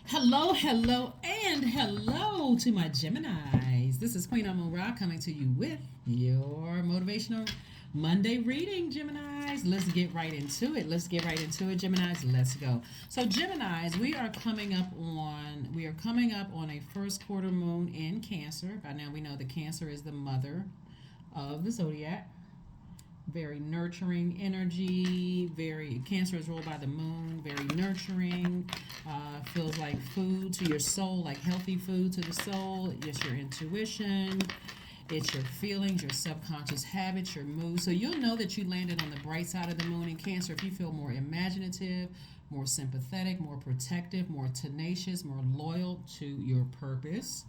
Hello, hello, and hello to my Geminis. This is Queen Amora coming to you with your motivational Monday reading, Geminis. Let's get right into it. Geminis. Let's go. So, Geminis, we are coming up on a first quarter moon in Cancer. By now, we know that Cancer is the mother of the zodiac. Very nurturing energy. Very Cancer is ruled by the moon. Very nurturing. Feels like food to your soul, like healthy food to the soul. It's your intuition. It's your feelings, your subconscious habits, your mood. So you'll know that you landed on the bright side of the moon in Cancer if you feel more imaginative, more sympathetic, more protective, more tenacious, more loyal to your purpose.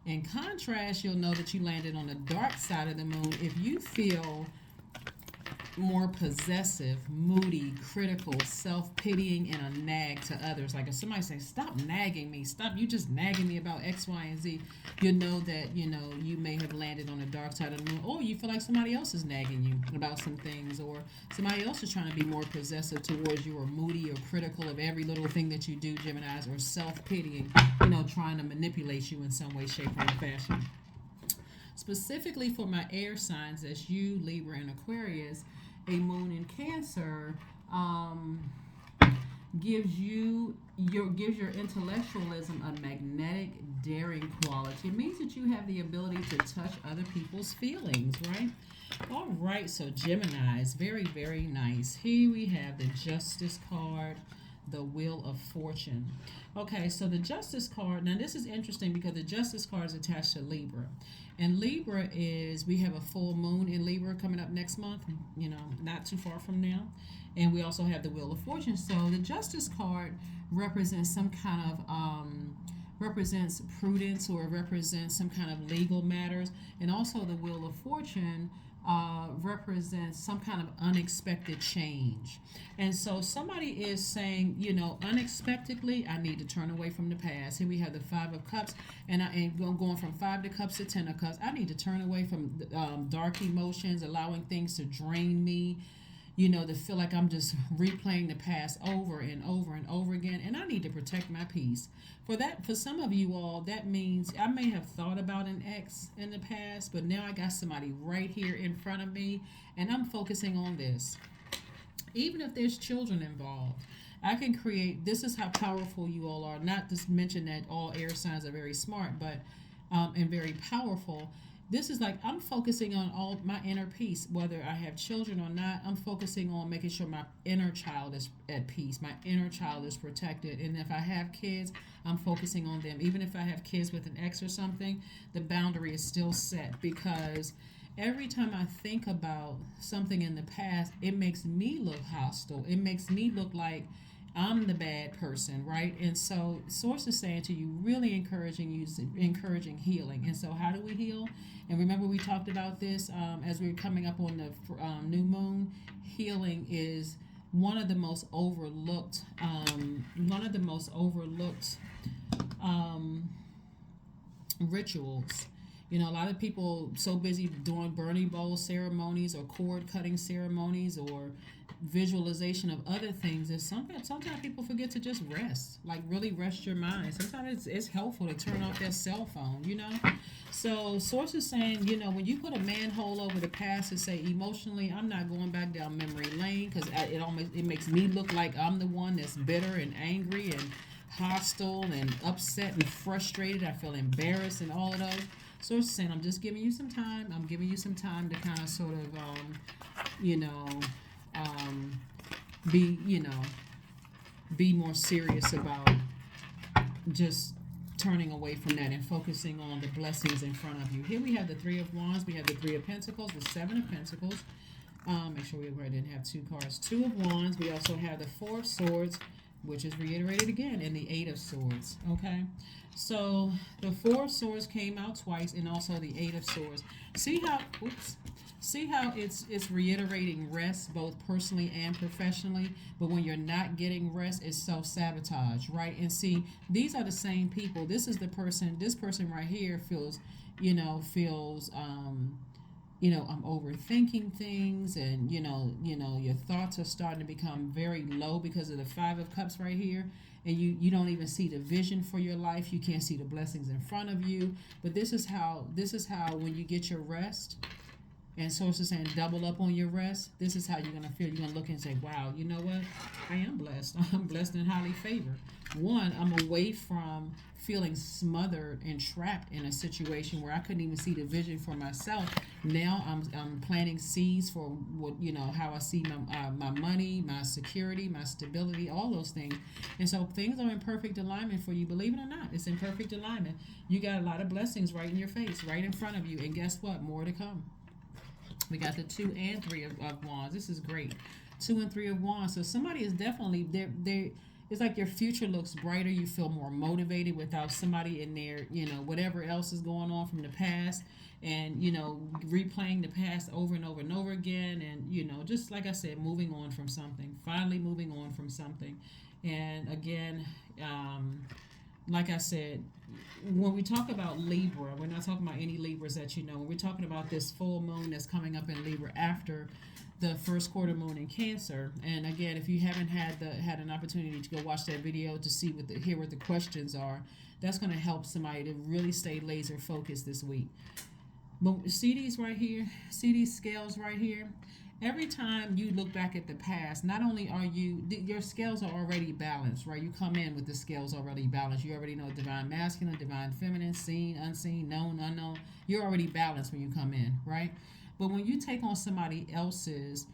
In contrast, you'll know that you landed on the dark side of the moon if you feel more possessive, moody, critical, self-pitying, and a nag to others. Like if somebody says, "Stop nagging me, stop! You just nagging me about X, Y, and Z," you know that you may have landed on the dark side of the moon, or you feel like somebody else is nagging you about some things, or somebody else is trying to be more possessive towards you, or moody, or critical of every little thing that you do, Gemini's, or self-pitying, trying to manipulate you in some way, shape, or fashion. Specifically for my air signs, that's you, Libra, and Aquarius, a moon in Cancer gives your intellectualism a magnetic, daring quality. It means that you have the ability to touch other people's feelings, right? All right, so Gemini's, very, very nice. Here we have the Justice card, the Wheel of Fortune. Okay, so the Justice card, now this is interesting because the Justice card is attached to Libra. And Libra is, we have a full moon in Libra coming up next month, not too far from now. And we also have the Wheel of Fortune. So the Justice card represents some kind of, represents prudence, or represents some kind of legal matters. And also the Wheel of Fortune represents some kind of unexpected change. And so somebody is saying, unexpectedly, I need to turn away from the past. Here we have the Five of Cups, and going from Five of Cups to Ten of Cups. I need to turn away from dark emotions, allowing things to drain me, to feel like I'm just replaying the past over and over and over again. And I need to protect my peace. For some of you all, that means I may have thought about an ex in the past, but now I got somebody right here in front of me, and I'm focusing on this. Even if there's children involved, I can create. This is how powerful you all are. Not to mention that all air signs are very smart, but and very powerful. This is like I'm focusing on all my inner peace, whether I have children or not. I'm focusing on making sure my inner child is at peace, my inner child is protected. And if I have kids, I'm focusing on them. Even if I have kids with an ex or something, the boundary is still set, because every time I think about something in the past, it makes me look hostile. It makes me look like I'm the bad person, right? And so, Source is saying to you, really encouraging healing. And so, how do we heal? And remember, we talked about this as we were coming up on the new moon. Healing is one of the most overlooked um, rituals. A lot of people so busy doing burning bowl ceremonies, or cord cutting ceremonies, or visualization of other things, that sometimes people forget to just rest, like really rest your mind. Sometimes it's helpful to turn off their cell phone. So Source is saying, when you put a manhole over the past and say, emotionally, I'm not going back down memory lane, because it makes me look like I'm the one that's bitter and angry and hostile and upset and frustrated. I feel embarrassed and all of those. So it's saying, I'm just giving you some time. I'm giving you some time to kind of sort of, you know, um, be, be more serious about just turning away from that and focusing on the blessings in front of you. Here we have the Three of Wands. We have the Three of Pentacles, the Seven of Pentacles. Make sure we didn't have two cards. Two of Wands. We also have the Four of Swords, which is reiterated again, in the Eight of Swords. Okay, so the Four of Swords came out twice, and also the Eight of Swords. See how it's reiterating rest, both personally and professionally. But when you're not getting rest, it's self-sabotage, right? And see, these are the same people. This is the person. This person right here feels, I'm overthinking things, and your thoughts are starting to become very low because of the Five of Cups right here. and you don't even see the vision for your life. You can't see the blessings in front of you. But this is how when you get your rest, and source is saying double up on your rest, this is how you're going to feel. You're going to look and say, wow, you know what? I am blessed. I'm blessed and highly favored. One, I'm away from feeling smothered and trapped in a situation where I couldn't even see the vision for myself. Now I'm planting seeds for what, how I see my money, my security, my stability, all those things. And so things are in perfect alignment for you. Believe it or not, it's in perfect alignment. You got a lot of blessings right in your face, right in front of you. And guess what? More to come. We got the 2 and 3 of wands. This is great. 2 and 3 of wands. So somebody is definitely there. It's like your future looks brighter. You feel more motivated without somebody in there, whatever else is going on from the past, and replaying the past over and over and over again, and just like I said, moving on from something. Finally moving on from something. And again, like I said, when we talk about Libra, we're not talking about any Libras that when we're talking about this full moon that's coming up in Libra after the first quarter moon in Cancer. And again, if you haven't had an opportunity to go watch that video to see hear what the questions are, that's going to help somebody to really stay laser focused this week. But see these right here, see these scales right here. Every time you look back at the past, not only are your scales are already balanced, right? You come in with the scales already balanced. You already know divine masculine, divine feminine, seen, unseen, known, unknown. You're already balanced when you come in, right? But when you take on somebody else's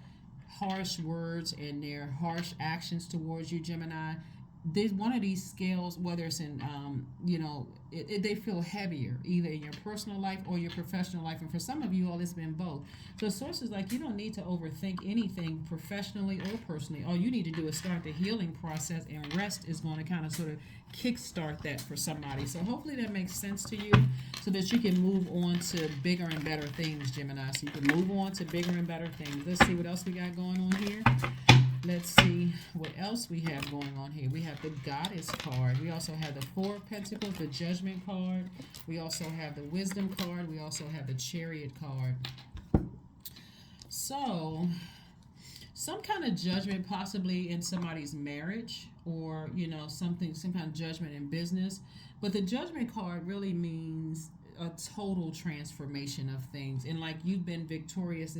harsh words and their harsh actions towards you, Gemini, one of these scales, whether it's in, they feel heavier, either in your personal life or your professional life. And for some of you all, it's been both. So sources like, you don't need to overthink anything professionally or personally. All you need to do is start the healing process, and rest is going to kind of sort of kickstart that for somebody. So hopefully that makes sense to you, so that you can move on to bigger and better things, Gemini. So you can move on to bigger and better things. Let's see what else we got going on here. Let's see what else we have going on here. We have the Goddess card. We also have the 4 of Pentacles, the Judgment card. We also have the Wisdom card. We also have the Chariot card. So, some kind of judgment possibly in somebody's marriage, or, some kind of judgment in business. But the Judgment card really means a total transformation of things. And like you've been victorious,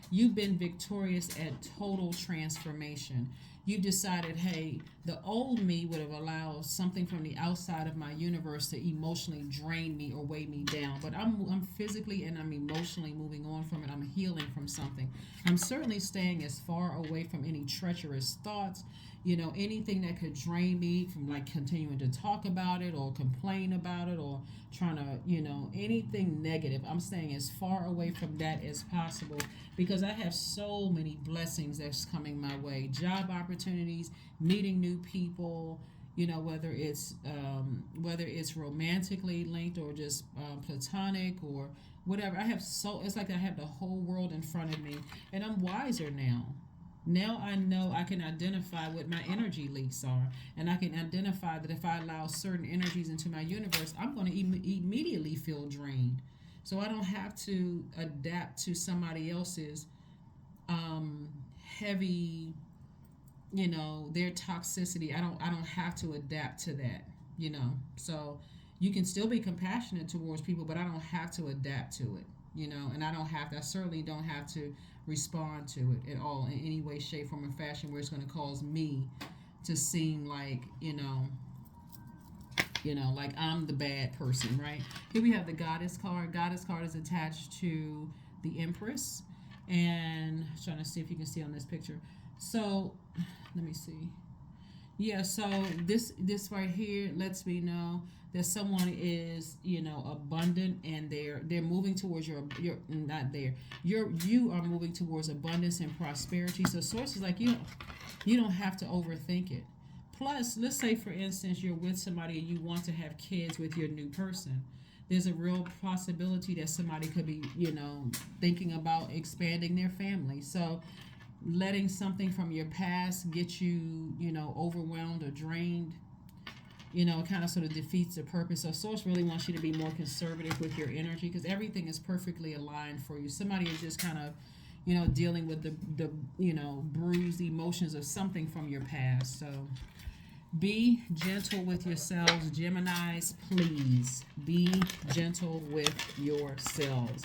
You've been victorious at total transformation. You decided, hey, the old me would have allowed something from the outside of my universe to emotionally drain me or weigh me down. But I'm physically and I'm emotionally moving on from it. I'm healing from something. I'm certainly staying as far away from any treacherous thoughts, anything that could drain me from like continuing to talk about it or complain about it or trying to, anything negative. I'm staying as far away from that as possible, because I have so many blessings that's coming my way. Job opportunities, meeting new people, whether it's romantically linked or just platonic or whatever. It's like I have the whole world in front of me, and I'm wiser now. Now I know I can identify what my energy leaks are, and I can identify that if I allow certain energies into my universe, I'm going to immediately feel drained. So I don't have to adapt to somebody else's heavy, their toxicity. I don't have to adapt to that, So you can still be compassionate towards people, but I don't have to adapt to it, and I certainly don't have to respond to it at all in any way, shape, form, or fashion where it's going to cause me to seem like, like I'm the bad person, right? Here we have the Goddess card. Goddess card is attached to the Empress, and I'm trying to see if you can see on this picture. So let me see. Yeah, so this right here lets me know that someone is, abundant, and they're moving towards you are moving towards abundance and prosperity. So sources like you don't have to overthink it. Plus, let's say for instance you're with somebody and you want to have kids with your new person. There's a real possibility that somebody could be, thinking about expanding their family. So letting something from your past get you, overwhelmed or drained, it kind of sort of defeats the purpose. So Source really wants you to be more conservative with your energy, because everything is perfectly aligned for you. Somebody is just kind of, dealing with the bruised emotions of something from your past. So Be gentle with yourselves. Geminis, please be gentle with yourselves.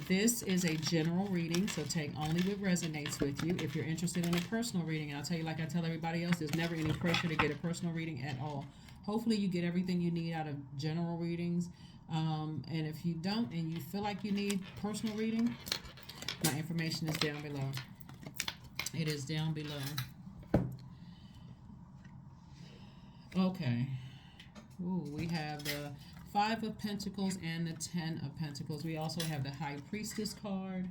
This is a general reading, so take only what resonates with you. If you're interested in a personal reading, I'll tell you, like I tell everybody else, there's never any pressure to get a personal reading at all. Hopefully you get everything you need out of general readings. And if you don't and you feel like you need personal reading, my information is down below. It is down below. Okay. Ooh, we have the Five of Pentacles and the Ten of Pentacles. We also have the High Priestess card.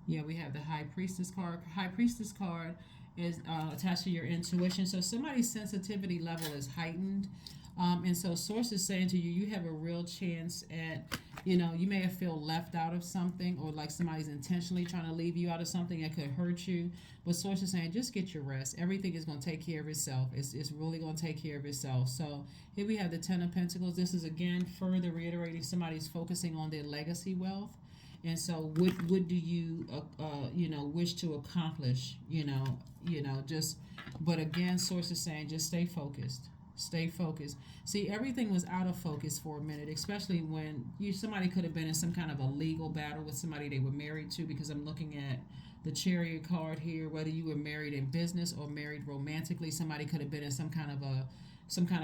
Yeah, we have the High Priestess card. High Priestess card is attached to your intuition. So somebody's sensitivity level is heightened. And so Source is saying to you, you have a real chance at, you may have feel left out of something, or like somebody's intentionally trying to leave you out of something that could hurt you. But Source is saying, just get your rest. Everything is going to take care of itself. It's really going to take care of itself. So here we have the Ten of Pentacles. This is, again, further reiterating somebody's focusing on their legacy wealth. And so what do you, wish to accomplish, but again, Source is saying, just stay focused. Stay focused. See, everything was out of focus for a minute, especially when somebody could have been in some kind of a legal battle with somebody they were married to, because I'm looking at the Chariot card here. Whether you were married in business or married romantically, somebody could have been in some kind of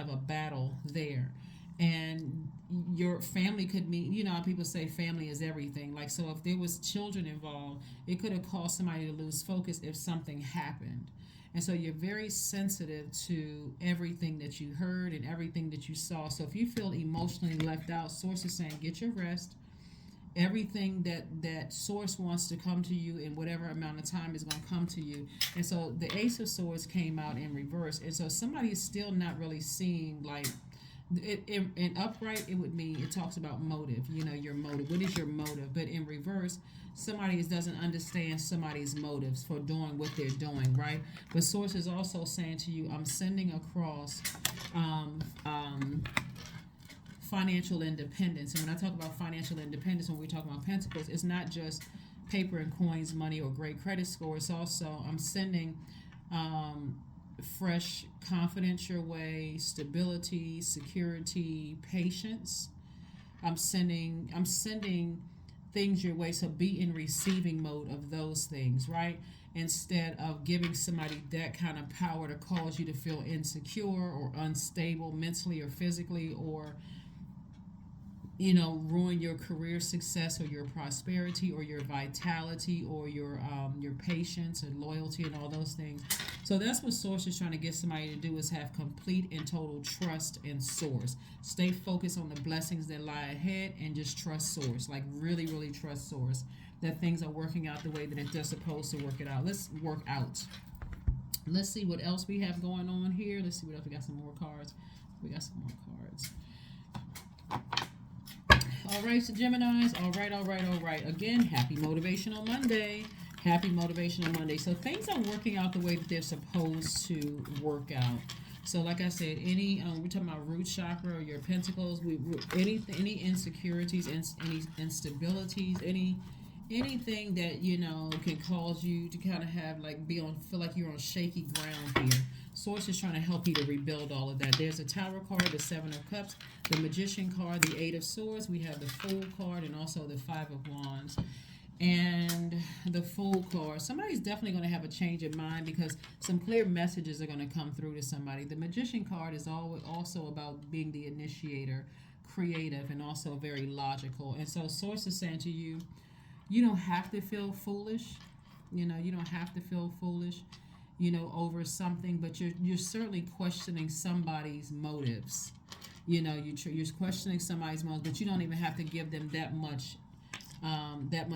a battle there. And your family could mean, how people say family is everything. Like, so if there was children involved, it could have caused somebody to lose focus if something happened. And so you're very sensitive to everything that you heard and everything that you saw. So if you feel emotionally left out, Source is saying, get your rest. Everything that Source wants to come to you in whatever amount of time is going to come to you. And so the Ace of Swords came out in reverse. And so somebody is still not really seeing, like, in upright, it would mean, it talks about motive, your motive. What is your motive? But in reverse, somebody doesn't understand somebody's motives for doing what they're doing, right? But Source is also saying to you, I'm sending across financial independence. And when I talk about financial independence, when we talk about Pentacles, it's not just paper and coins, money, or great credit score. It's also, I'm sending fresh confidence your way, stability, security, patience. I'm sending things your way, so be in receiving mode of those things, right? Instead of giving somebody that kind of power to cause you to feel insecure or unstable mentally or physically, or ruin your career success or your prosperity or your vitality or your patience and loyalty and all those things. So that's what Source is trying to get somebody to do, is have complete and total trust in Source. Stay focused on the blessings that lie ahead and just trust Source. Like, really, really trust Source, that things are working out the way that they're supposed to work it out. Let's work out. Let's see what else we have going on here. Let's see what else. We got some more cards. All right, so Geminis. All right. Again, happy Motivational Monday. Happy Motivational Monday. So things are working out the way that they're supposed to work out. So like I said, we're talking about root chakra or your pentacles. Any insecurities, any instabilities, anything that can cause you to kind of have feel like you're on shaky ground here. Source is trying to help you to rebuild all of that. There's a Tower card, the Seven of Cups, the Magician card, the Eight of Swords. We have the Fool card and also the Five of Wands. And the Fool card, somebody's definitely going to have a change of mind, because some clear messages are going to come through to somebody. The Magician card is also about being the initiator, creative, and also very logical. And so Source is saying to you, you don't have to feel foolish. You don't have to feel foolish, over something, but you're certainly questioning somebody's motives. You're questioning somebody's motives, but you don't even have to give them that much,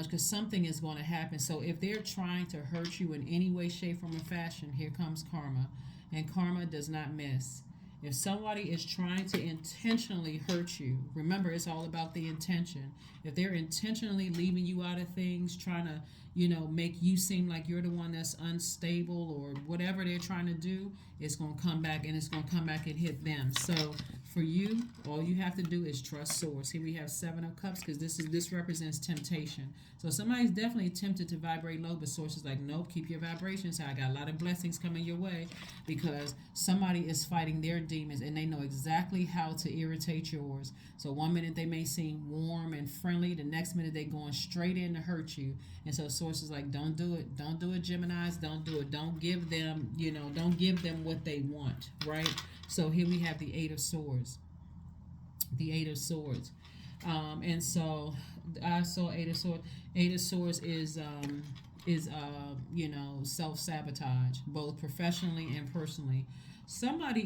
because something is going to happen. So if they're trying to hurt you in any way, shape, form, or fashion, here comes karma, and karma does not miss. If somebody is trying to intentionally hurt you, remember, it's all about the intention. If they're intentionally leaving you out of things, trying to, make you seem like you're the one that's unstable or whatever they're trying to do, it's going to come back, and it's going to come back and hit them. So For you, all you have to do is trust source. Here we have Seven of Cups because this represents temptation. So somebody's definitely tempted to vibrate low, but source is like, nope, keep your vibrations high. I got a lot of blessings coming your way because somebody is fighting their demons and they know exactly how to irritate yours. So one minute they may seem warm and friendly, the next minute they going straight in to hurt you. And so source is like, don't do it. Don't do it, Geminis. Don't do it. Don't give them, don't give them what they want, right? So here we have the Eight of Swords. The Eight of Swords. And so I saw Eight of Swords. Eight of Swords is self-sabotage, both professionally and personally. Somebody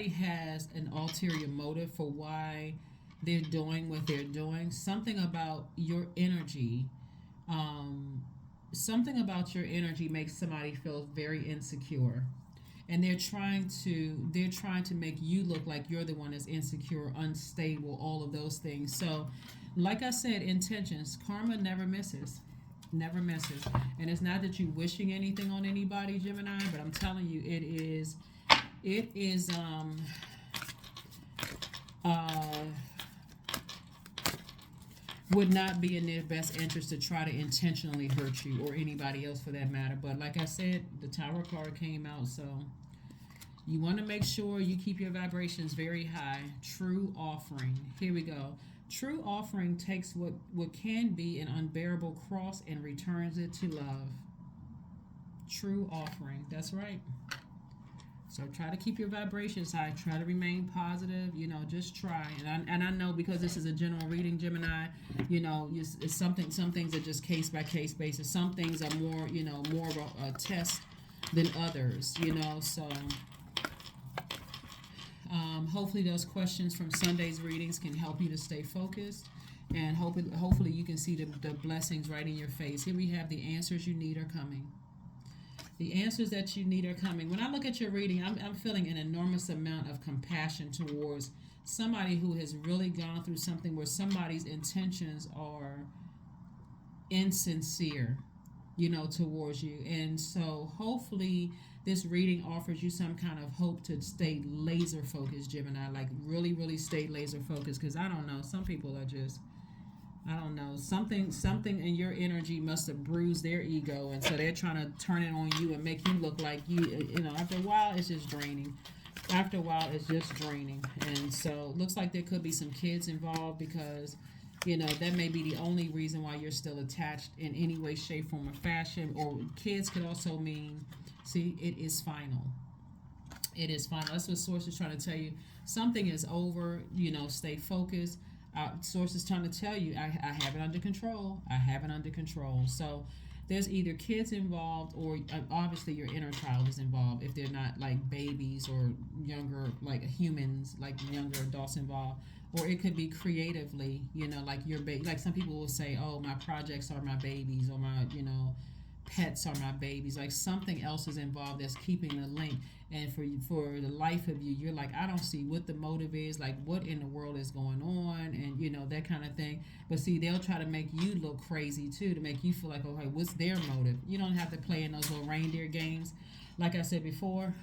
has an ulterior motive for why they're doing what they're doing. Something about your energy makes somebody feel very insecure, and they're trying to make you look like you're the one that's insecure, unstable, all of those things. So like I said, intentions, karma never misses. Never misses. And it's not that you're wishing anything on anybody, Gemini, but I'm telling you, it is would not be in their best interest to try to intentionally hurt you or anybody else for that matter. But like I said, the Tower card came out, so you want to make sure you keep your vibrations very high. True offering. Here we go. True offering takes what can be an unbearable cross and returns it to love. True offering. That's right. So try to keep your vibrations high. Try to remain positive. Just try. And I know because this is a general reading, Gemini. It's something. Some things are just case by case basis. Some things are more of a test than others. So. Hopefully those questions from Sunday's readings can help you to stay focused, and hopefully you can see the blessings right in your face. Here we have the answers you need are coming. The answers that you need are coming. When I look at your reading, I'm feeling an enormous amount of compassion towards somebody who has really gone through something where somebody's intentions are insincere, towards you. And so hopefully this reading offers you some kind of hope to stay laser focused, Gemini, like really, really stay laser focused. Because I don't know, some people are just, I don't know, something in your energy must have bruised their ego, and so they're trying to turn it on you and make you look like after a while it's just draining. After a while it's just draining. And so looks like there could be some kids involved because that may be the only reason why you're still attached in any way, shape, form, or fashion. Or kids could also mean, see, it is final. It is final. That's what Source is trying to tell you. Something is over. Stay focused. Source is trying to tell you, I have it under control. I have it under control. So there's either kids involved or obviously your inner child is involved if they're not like babies or younger, like humans, like younger adults involved. Or it could be creatively, like your baby. Like some people will say, oh, my projects are my babies, or my, pets are my babies. Like something else is involved that's keeping the link. And for the life of you, you're like, I don't see what the motive is, like what in the world is going on, and that kind of thing. But see, they'll try to make you look crazy too, to make you feel like, okay, what's their motive? You don't have to play in those little reindeer games. Like I said before,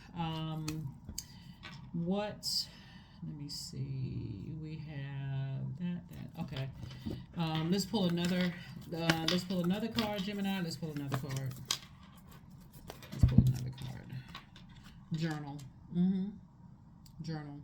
let me see. We have that. Okay. Let's pull another. Let's pull another card, Gemini. Let's pull another card. Journal. Journal.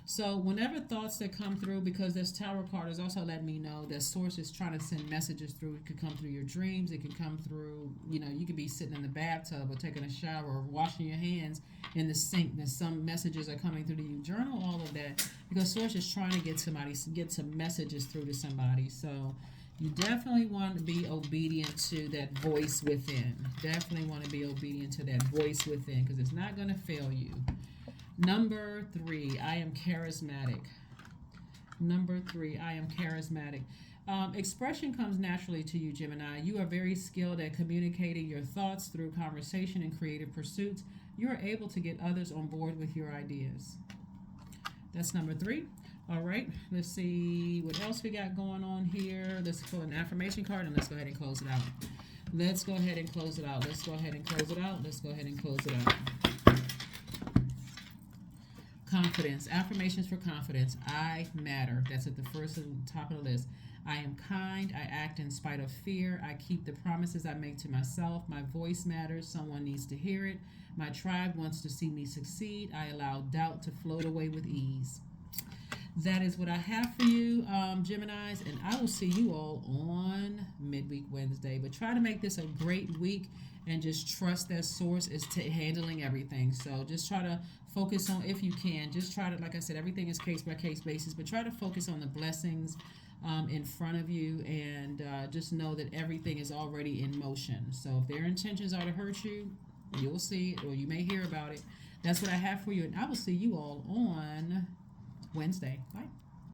So whenever thoughts that come through, because this Tower card is also letting me know that Source is trying to send messages through. It could come through your dreams. It could come through, you could be sitting in the bathtub or taking a shower or washing your hands in the sink. And some messages are coming through to you. Journal all of that because Source is trying to get some messages through to somebody. So you definitely want to be obedient to that voice within. Definitely want to be obedient to that voice within because it's not going to fail you. Number 3, I am charismatic. Number 3, I am charismatic. Expression comes naturally to you, Gemini. You are very skilled at communicating your thoughts through conversation and creative pursuits. You are able to get others on board with your ideas. That's number 3. All right, let's see what else we got going on here. Let's pull an affirmation card and let's go ahead and close it out. Let's go ahead and close it out. Let's go ahead and close it out. Let's go ahead and close it out. Confidence. Affirmations for confidence. I matter. That's at the first and top of the list. I am kind. I act in spite of fear. I keep the promises I make to myself. My voice matters. Someone needs to hear it. My tribe wants to see me succeed. I allow doubt to float away with ease. That is what I have for you, Geminis, and I will see you all on Midweek Wednesday. But try to make this a great week and just trust that source is handling everything. So just try to focus on, if you can, just try to, like I said, everything is case by case basis, but try to focus on the blessings in front of you, and just know that everything is already in motion. So if their intentions are to hurt you, you'll see it, or you may hear about it. That's what I have for you, and I will see you all on Wednesday. Bye.